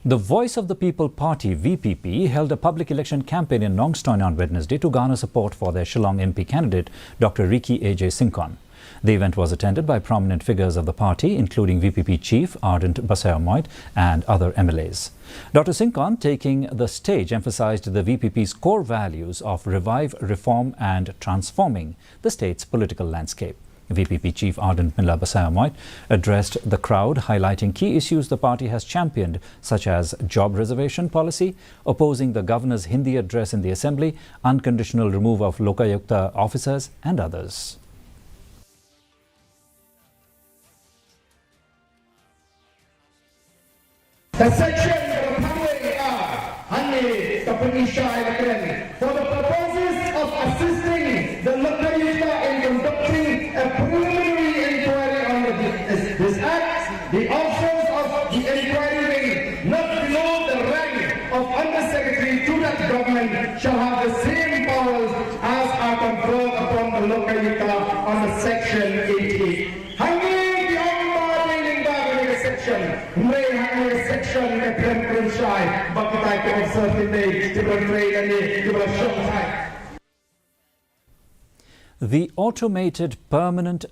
The Voice of the People Party (VPP) held a public election campaign in Nongstoin on Wednesday to garner support for their Shillong MP candidate Dr. Ricky A.J. Singkon. The event was attended by prominent figures of the party, including VPP Chief Ardent Basayamoit and other MLAs. Dr. Singkon, taking the stage, emphasized the VPP's core values of revive, reform and transforming the state's political landscape. VPP Chief Ardent Basayamoit addressed the crowd, highlighting key issues the party has championed, such as job reservation policy, opposing the governor's Hindi address in the assembly, unconditional removal of Lokayukta officers and others. The section for the purposes of assisting the Lokayukta in conducting a preliminary inquiry on this act, the officers of the inquiry wing not below the rank of Undersecretary to that government shall have the same powers as are conferred upon the Lokayukta under Section 88. The automated permanent